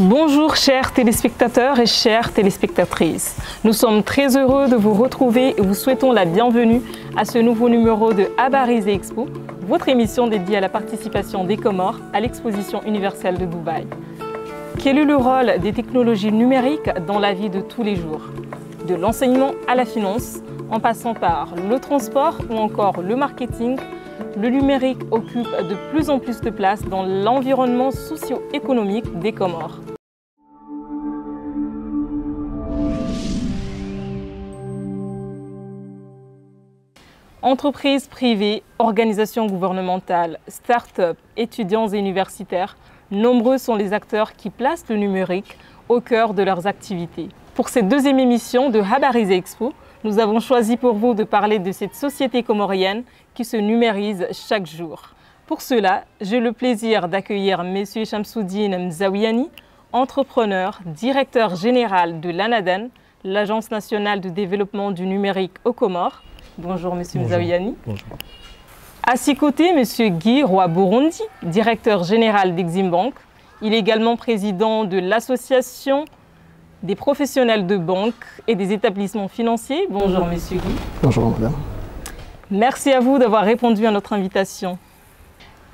Bonjour chers téléspectateurs et chères téléspectatrices. Nous sommes très heureux de vous retrouver et vous souhaitons la bienvenue à ce nouveau numéro de Habarize Expo, votre émission dédiée à la participation des Comores à l'exposition universelle de Dubaï. Quel est le rôle des technologies numériques dans la vie de tous les jours? De l'enseignement à la finance, en passant par le transport ou encore le marketing, le numérique occupe de plus en plus de place dans l'environnement socio-économique des Comores. Entreprises privées, organisations gouvernementales, start-up, étudiants et universitaires, nombreux sont les acteurs qui placent le numérique au cœur de leurs activités. Pour cette deuxième émission de Habarize Expo, nous avons choisi pour vous de parler de cette société comorienne qui se numérise chaque jour. Pour cela, j'ai le plaisir d'accueillir M. Chamsoudine Mzawiani, entrepreneur, directeur général de l'ANADEN, l'Agence nationale de développement du numérique aux Comores. Bonjour M. Mzawiani. Bonjour. À ses côtés, M. Guy Roy-Burundi, directeur général d'Exim Bank. Il est également président de l'Association des professionnels de banque et des établissements financiers. Bonjour M. Guy. Bonjour madame. Merci à vous d'avoir répondu à notre invitation.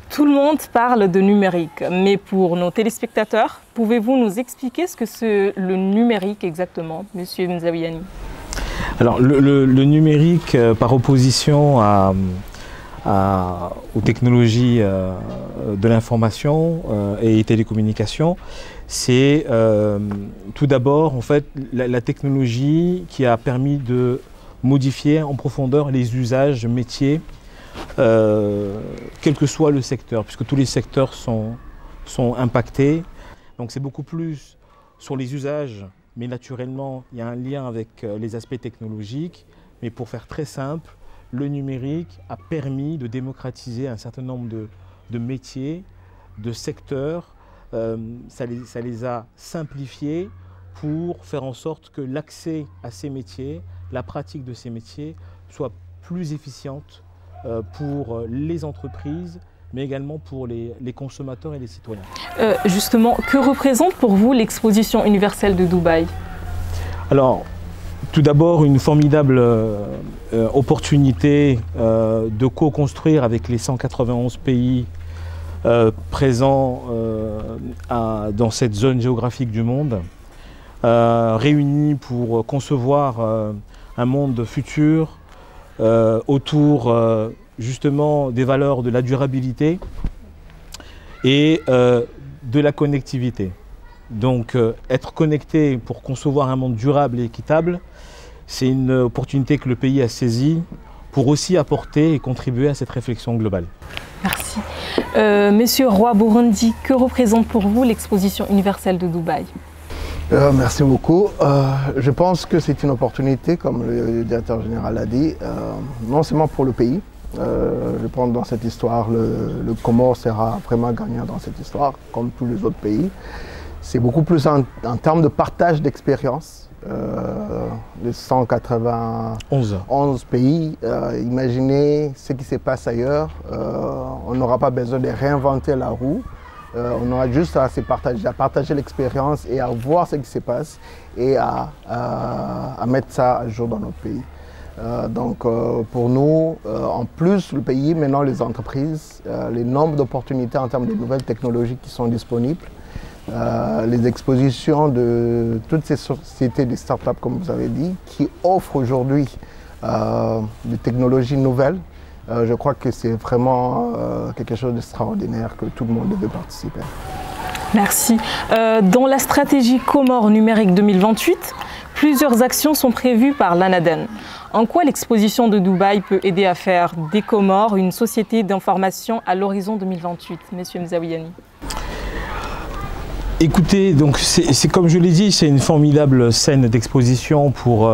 Tout le monde parle de numérique, mais pour nos téléspectateurs, pouvez-vous nous expliquer ce que c'est le numérique exactement, M. Mzawiani? Alors le numérique, par opposition aux technologies de l'information et télécommunications, c'est tout d'abord en fait la technologie qui a permis de modifier en profondeur les usages métiers, quel que soit le secteur, puisque tous les secteurs sont impactés. Donc c'est beaucoup plus sur les usages, mais naturellement il y a un lien avec les aspects technologiques. Mais pour faire très simple, le numérique a permis de démocratiser un certain nombre de métiers, de secteurs. Ça les a simplifiés pour faire en sorte que l'accès à ces métiers, la pratique de ces métiers soit plus efficiente pour les entreprises, mais également pour les consommateurs et les citoyens. Justement, que représente pour vous l'exposition universelle de Dubaï? Alors, tout d'abord, une formidable opportunité de co-construire avec les 191 pays présents dans cette zone géographique du monde, réunis pour concevoir un monde futur autour justement des valeurs de la durabilité et de la connectivité. Donc être connecté pour concevoir un monde durable et équitable, c'est une opportunité que le pays a saisie pour aussi apporter et contribuer à cette réflexion globale. Merci. Monsieur Roy-Burundi, que représente pour vous l'exposition universelle de Dubaï? Merci beaucoup. Je pense que c'est une opportunité, comme le directeur général a dit, non seulement pour le pays. Je pense que dans cette histoire, le Comore sera vraiment gagnant dans cette histoire, comme tous les autres pays. C'est beaucoup plus en termes de partage d'expérience. Les 191 pays, imaginez ce qui se passe ailleurs. On n'aura pas besoin de réinventer la roue. On aura juste à partager l'expérience et à voir ce qui se passe et à mettre ça à jour dans notre pays. Donc pour nous, en plus le pays, maintenant les entreprises, les nombres d'opportunités en termes de nouvelles technologies qui sont disponibles, les expositions de toutes ces sociétés, des startups comme vous avez dit, qui offrent aujourd'hui des technologies nouvelles. Je crois que c'est vraiment quelque chose d'extraordinaire que tout le monde devait participer. Merci. Dans la stratégie Comores numérique 2028, plusieurs actions sont prévues par l'ANADEN. En quoi l'exposition de Dubaï peut aider à faire des Comores une société d'information à l'horizon 2028, Monsieur Mzawiani? Écoutez, donc c'est comme je l'ai dit, c'est une formidable scène d'exposition pour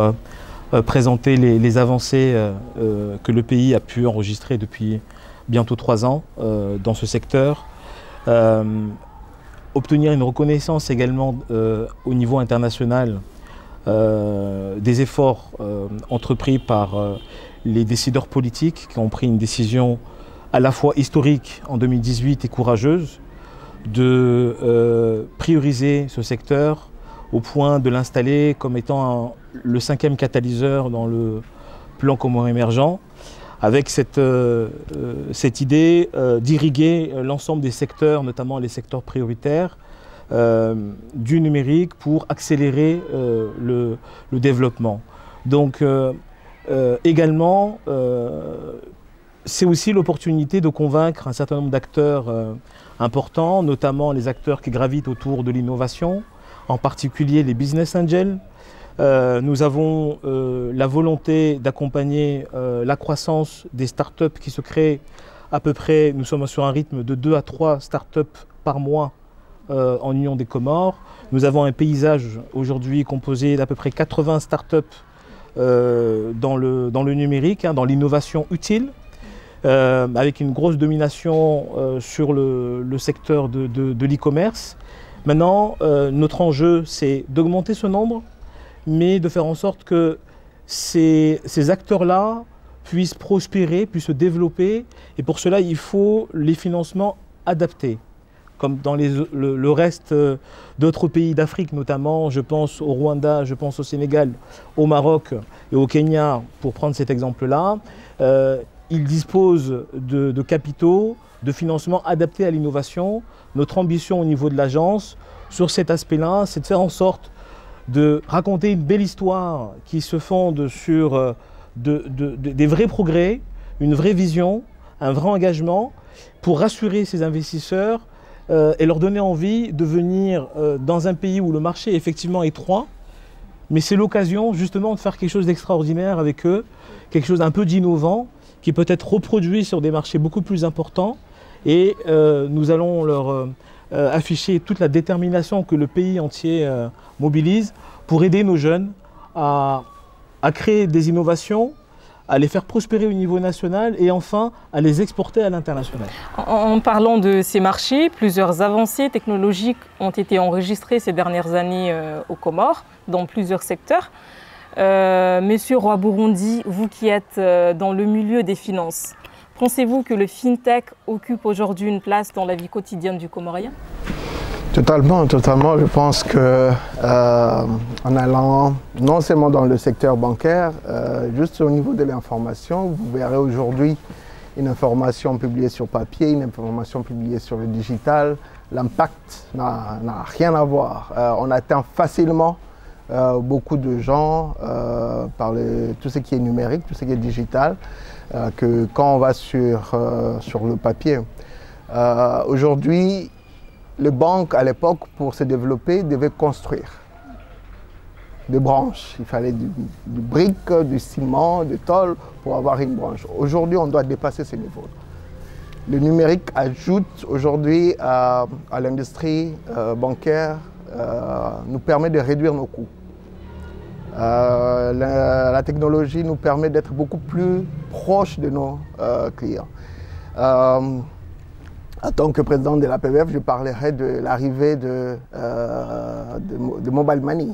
présenter les avancées que le pays a pu enregistrer depuis bientôt 3 ans dans ce secteur. Obtenir une reconnaissance également au niveau international des efforts entrepris par les décideurs politiques qui ont pris une décision à la fois historique en 2018 et courageuse de prioriser ce secteur au point de l'installer comme étant le 5e catalyseur dans le plan commun émergent, avec cette idée d'irriguer l'ensemble des secteurs, notamment les secteurs prioritaires, du numérique pour accélérer le développement. Donc également, c'est aussi l'opportunité de convaincre un certain nombre d'acteurs importants, notamment les acteurs qui gravitent autour de l'innovation, en particulier les business angels. Nous avons la volonté d'accompagner la croissance des startups qui se créent à peu près, nous sommes sur un rythme de 2 à 3 startups par mois en Union des Comores. Nous avons un paysage aujourd'hui composé d'à peu près 80 startups dans le numérique, dans l'innovation utile, avec une grosse domination sur le secteur de l'e-commerce. Maintenant, notre enjeu, c'est d'augmenter ce nombre, mais de faire en sorte que ces acteurs-là puissent prospérer, puissent se développer. Et pour cela, il faut les financements adaptés. Comme dans le reste d'autres pays d'Afrique, notamment, je pense au Rwanda, je pense au Sénégal, au Maroc et au Kenya, pour prendre cet exemple-là. Ils disposent de capitaux, de financements adaptés à l'innovation. Notre ambition au niveau de l'agence, sur cet aspect-là, c'est de faire en sorte de raconter une belle histoire qui se fonde sur des vrais progrès, une vraie vision, un vrai engagement, pour rassurer ces investisseurs et leur donner envie de venir dans un pays où le marché est effectivement étroit, mais c'est l'occasion justement de faire quelque chose d'extraordinaire avec eux, quelque chose d'un peu d'innovant, qui peut être reproduit sur des marchés beaucoup plus importants, et nous allons leur afficher toute la détermination que le pays entier mobilise pour aider nos jeunes à créer des innovations, à les faire prospérer au niveau national et enfin à les exporter à l'international. En parlant de ces marchés, plusieurs avancées technologiques ont été enregistrées ces dernières années aux Comores, dans plusieurs secteurs. Monsieur Roi-Burundi, vous qui êtes dans le milieu des finances, pensez-vous que le FinTech occupe aujourd'hui une place dans la vie quotidienne du Comorien? Totalement. Je pense qu'en allant non seulement dans le secteur bancaire, juste au niveau de l'information, vous verrez aujourd'hui une information publiée sur papier, une information publiée sur le digital. L'impact n'a rien à voir. On atteint facilement beaucoup de gens par tout ce qui est numérique, tout ce qui est digital, que quand on va sur le papier. Aujourd'hui, les banques, à l'époque, pour se développer, devaient construire des branches. Il fallait du brique, du ciment, du tôle pour avoir une branche. Aujourd'hui, on doit dépasser ce niveau. Le numérique ajoute aujourd'hui à l'industrie bancaire, nous permet de réduire nos coûts. La technologie nous permet d'être beaucoup plus proches de nos clients. En tant que président de l'APVF, je parlerai de l'arrivée de Mobile Money.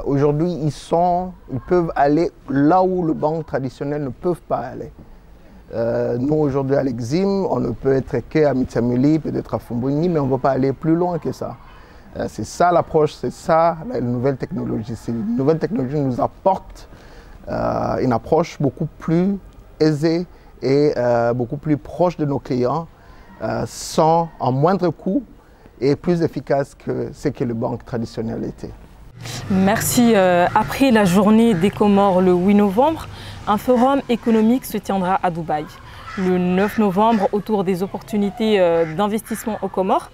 Aujourd'hui, ils peuvent aller là où les banques traditionnelles ne peuvent pas aller. Nous, aujourd'hui, à l'Exim, on ne peut être qu'à Mitsamuli, peut-être à Fumbuni, mais on ne va pas aller plus loin que ça. C'est ça l'approche, c'est ça la nouvelle technologie. La nouvelle technologie nous apporte une approche beaucoup plus aisée et beaucoup plus proche de nos clients, sans un moindre coût et plus efficace que ce que les banques traditionnelles étaient. Merci. Après la journée des Comores le 8 novembre, un forum économique se tiendra à Dubaï. Le 9 novembre, autour des opportunités d'investissement aux Comores.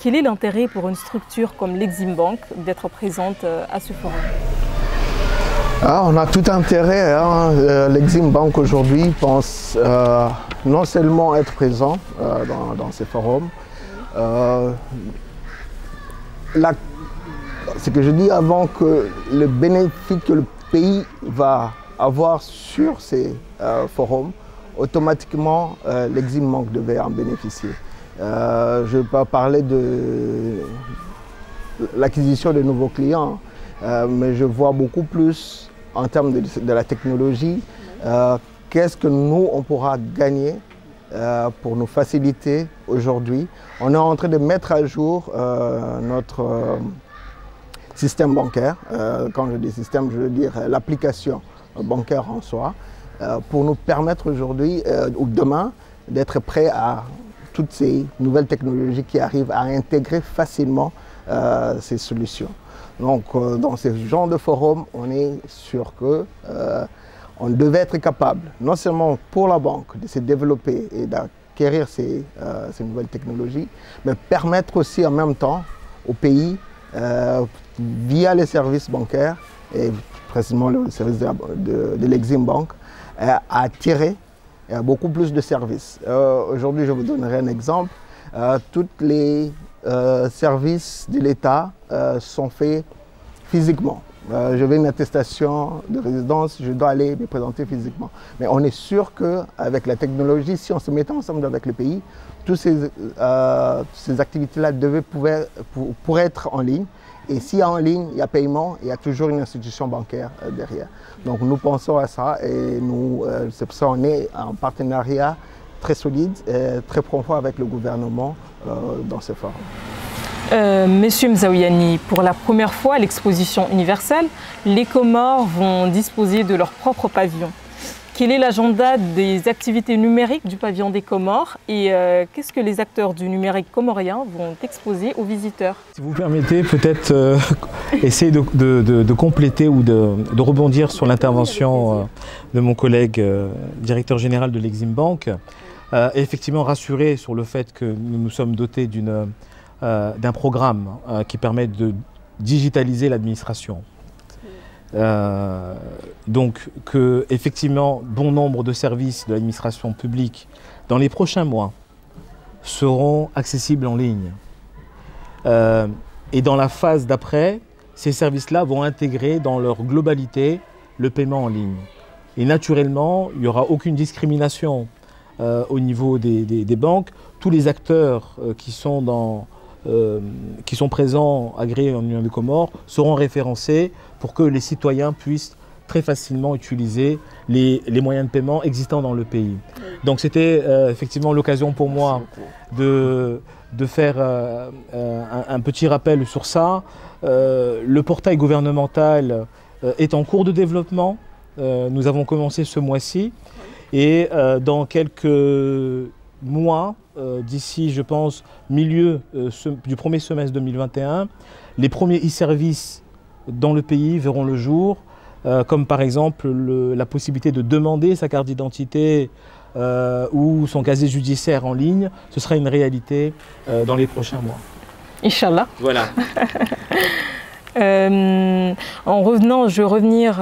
Quel est l'intérêt pour une structure comme l'Exim Bank d'être présente à ce forum? On a tout intérêt. L'Exim Bank aujourd'hui pense non seulement être présent dans ces forums. Ce que je dis avant, que le bénéfice que le pays va avoir sur ces forums, automatiquement l'Exim Bank devait en bénéficier. Je ne vais pas parler de l'acquisition de nouveaux clients, mais je vois beaucoup plus en termes de la technologie, qu'est-ce que nous, on pourra gagner pour nous faciliter aujourd'hui. On est en train de mettre à jour notre système bancaire. Quand je dis système, je veux dire l'application bancaire en soi, pour nous permettre aujourd'hui ou demain d'être prêts à toutes ces nouvelles technologies qui arrivent à intégrer facilement ces solutions. Donc, dans ce genre de forum, on est sûr que on devait être capable, non seulement pour la banque, de se développer et d'acquérir ces nouvelles technologies, mais permettre aussi en même temps au pays, via les services bancaires, et précisément le service de l'Exim Bank, à attirer beaucoup plus de services. Aujourd'hui, je vous donnerai un exemple. Tous les services de l'État sont faits physiquement. Je veux une attestation de résidence, je dois aller me présenter physiquement. Mais on est sûr qu'avec la technologie, si on se mettait ensemble avec le pays, toutes ces activités-là pourraient être en ligne. Et s'il y a en ligne, il y a paiement, il y a toujours une institution bancaire derrière. Donc nous pensons à ça et c'est pour ça qu'on est en partenariat très solide et très profond avec le gouvernement dans ce forum. Monsieur Mzaouyani, pour la première fois à l'exposition universelle, les Comores vont disposer de leur propre pavillon. Quel est l'agenda des activités numériques du pavillon des Comores et qu'est-ce que les acteurs du numérique comorien vont exposer aux visiteurs? Si vous permettez, peut-être essayer de compléter ou de rebondir sur l'intervention de mon collègue directeur général de l'Exim Bank. Et effectivement rassurer sur le fait que nous nous sommes dotés d'un programme qui permet de digitaliser l'administration. Donc effectivement, bon nombre de services de l'administration publique dans les prochains mois seront accessibles en ligne. Et dans la phase d'après, ces services-là vont intégrer dans leur globalité le paiement en ligne. Et naturellement, il n'y aura aucune discrimination au niveau des banques. Tous les acteurs qui sont présents, agréés en Union des Comores, seront référencés pour que les citoyens puissent très facilement utiliser les moyens de paiement existants dans le pays. Donc c'était effectivement l'occasion pour moi de faire un petit rappel sur ça. Le portail gouvernemental est en cours de développement. Nous avons commencé ce mois-ci et dans quelques mois, d'ici, je pense, milieu du premier semestre 2021, les premiers e-services dans le pays verront le jour, comme par exemple la possibilité de demander sa carte d'identité ou son casier judiciaire en ligne. Ce sera une réalité dans les prochains mois. Inch'Allah. Voilà. En revenant, je vais revenir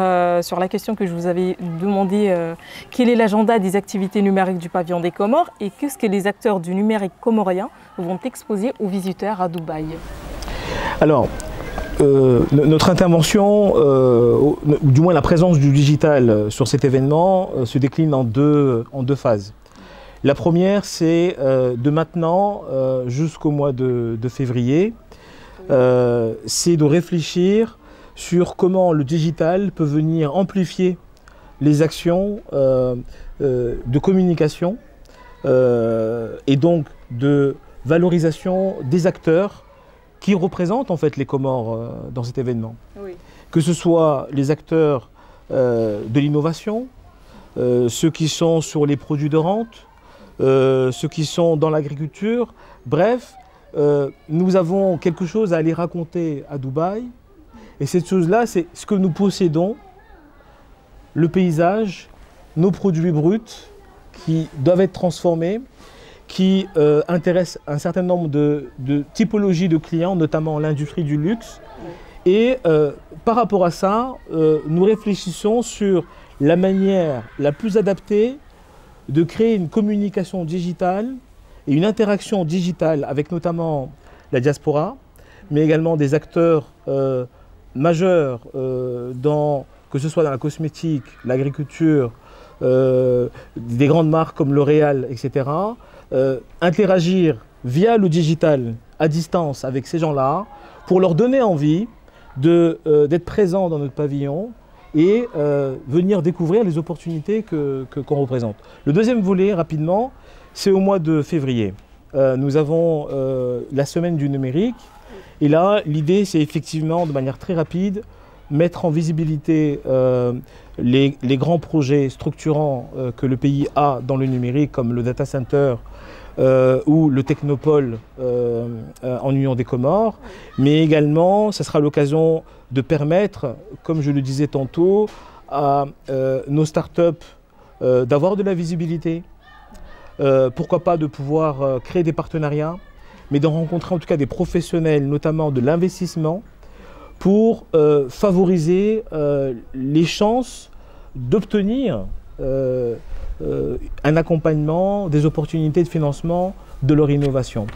sur la question que je vous avais demandé. Quel est l'agenda des activités numériques du pavillon des Comores et qu'est-ce que les acteurs du numérique comorien vont exposer aux visiteurs à Dubaï? Alors, notre intervention, du moins la présence du digital sur cet événement, se décline en deux phases. La première, c'est de maintenant jusqu'au mois de février, c'est de réfléchir sur comment le digital peut venir amplifier les actions de communication et donc de valorisation des acteurs qui représentent en fait les Comores dans cet événement. Oui. Que ce soit les acteurs de l'innovation, ceux qui sont sur les produits de rente, ceux qui sont dans l'agriculture, bref, nous avons quelque chose à aller raconter à Dubaï et cette chose-là, c'est ce que nous possédons, le paysage, nos produits bruts qui doivent être transformés, qui intéressent un certain nombre de typologies de clients, notamment l'industrie du luxe. Et par rapport à ça, nous réfléchissons sur la manière la plus adaptée de créer une communication digitale et une interaction digitale avec notamment la diaspora, mais également des acteurs majeurs, que ce soit dans la cosmétique, l'agriculture, des grandes marques comme L'Oréal, etc. Interagir via le digital à distance avec ces gens-là pour leur donner envie d'être présents dans notre pavillon et venir découvrir les opportunités qu'on représente. Le deuxième volet, rapidement, c'est au mois de février. Nous avons la semaine du numérique. Et là, l'idée, c'est effectivement, de manière très rapide, mettre en visibilité les grands projets structurants que le pays a dans le numérique, comme le data center ou le technopole en Union des Comores. Mais également, ça sera l'occasion de permettre, comme je le disais tantôt, à nos startups d'avoir de la visibilité. Pourquoi pas de pouvoir créer des partenariats, mais de rencontrer en tout cas des professionnels, notamment de l'investissement, pour favoriser les chances d'obtenir un accompagnement, des opportunités de financement de leur innovation.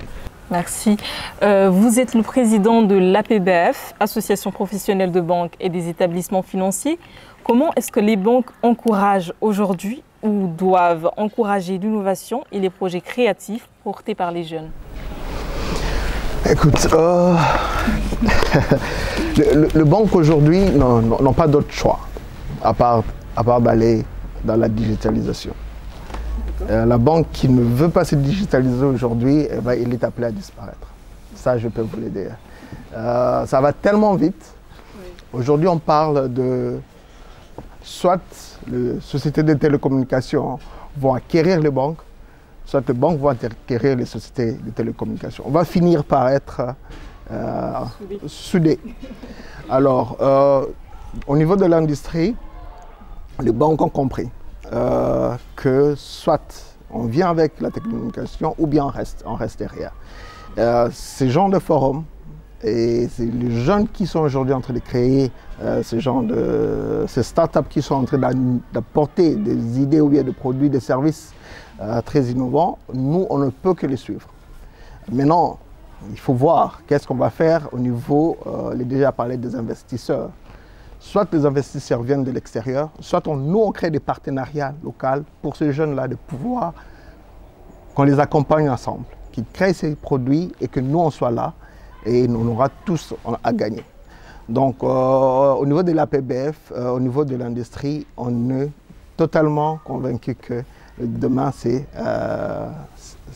Merci. Vous êtes le président de l'APBF, Association professionnelle de banques et des établissements financiers. Comment est-ce que les banques encouragent aujourd'hui ou doivent encourager l'innovation et les projets créatifs portés par les jeunes? Écoute, les banques aujourd'hui n'ont pas d'autre choix à part d'aller dans la digitalisation. La banque qui ne veut pas se digitaliser aujourd'hui, eh ben, il est appelé à disparaître. Ça, je peux vous le dire. Ça va tellement vite. Aujourd'hui, on parle de soit les sociétés de télécommunications vont acquérir les banques, soit les banques vont acquérir les sociétés de télécommunications. On va finir par être soudés. Alors, au niveau de l'industrie, les banques ont compris que soit on vient avec la télécommunication ou bien on reste derrière. Ces genres de forums, et c'est les jeunes qui sont aujourd'hui en train de créer ces startups qui sont en train d'apporter des idées ou bien de produits, des services très innovants, nous, on ne peut que les suivre. Maintenant, il faut voir qu'est-ce qu'on va faire au niveau, j'ai déjà parlé des investisseurs. Soit les investisseurs viennent de l'extérieur, soit nous, on crée des partenariats locaux pour ces jeunes-là de pouvoir qu'on les accompagne ensemble, qu'ils créent ces produits et que nous, on soit là et on aura tous à gagner. Donc, au niveau de l'APBF, au niveau de l'industrie, on est totalement convaincu que demain, c'est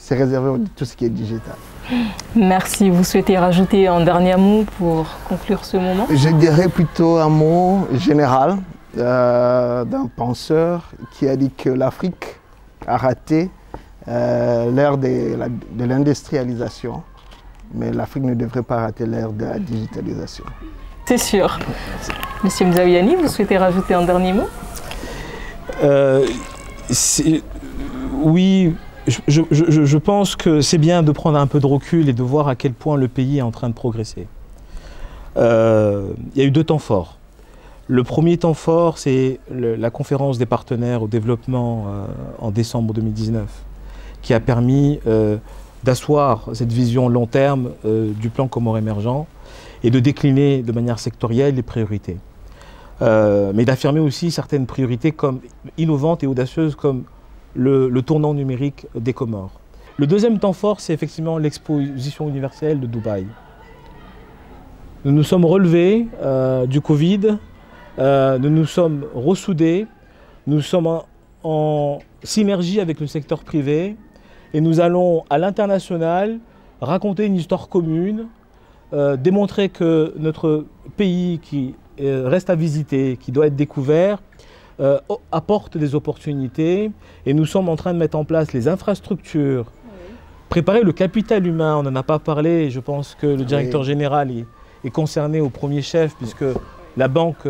réservé à tout ce qui est digital. Merci. Vous souhaitez rajouter un dernier mot pour conclure ce moment? Je dirais plutôt un mot général d'un penseur qui a dit que l'Afrique a raté l'ère de l'industrialisation, mais l'Afrique ne devrait pas rater l'ère de la digitalisation. C'est sûr. Monsieur Mzaouiani, vous souhaitez rajouter un dernier mot? Oui, je pense que c'est bien de prendre un peu de recul et de voir à quel point le pays est en train de progresser. Il y a eu deux temps forts. Le premier temps fort, c'est la conférence des partenaires au développement en décembre 2019, qui a permis d'asseoir cette vision long terme du plan Comores émergent et de décliner de manière sectorielle les priorités. Mais d'affirmer aussi certaines priorités comme innovantes et audacieuses comme le tournant numérique des Comores. Le deuxième temps fort, c'est effectivement l'exposition universelle de Dubaï. Nous nous sommes relevés du Covid, nous nous sommes ressoudés, nous sommes en synergie avec le secteur privé et nous allons à l'international raconter une histoire commune, démontrer que notre pays qui reste à visiter, qui doit être découvert, apporte des opportunités et nous sommes en train de mettre en place les infrastructures, préparer le capital humain, on n'en a pas parlé, je pense que le directeur général est concerné au premier chef puisque la banque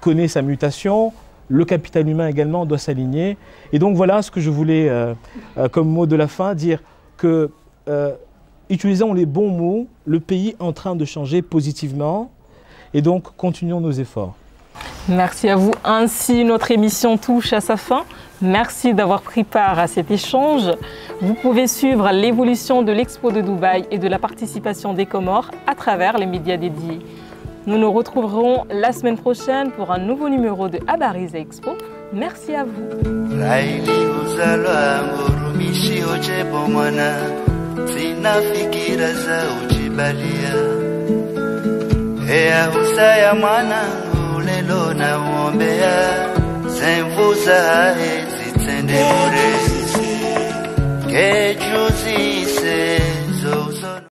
connaît sa mutation, le capital humain également doit s'aligner et donc voilà ce que je voulais comme mot de la fin, dire que utilisons les bons mots, le pays est en train de changer positivement et donc continuons nos efforts. Merci à vous. Ainsi, notre émission touche à sa fin. Merci d'avoir pris part à cet échange. Vous pouvez suivre l'évolution de l'Expo de Dubaï et de la participation des Comores à travers les médias dédiés. Nous nous retrouverons la semaine prochaine pour un nouveau numéro de Habariza Expo. Merci à vous. Lelo na uombea zemvuza zitende bure ejuzise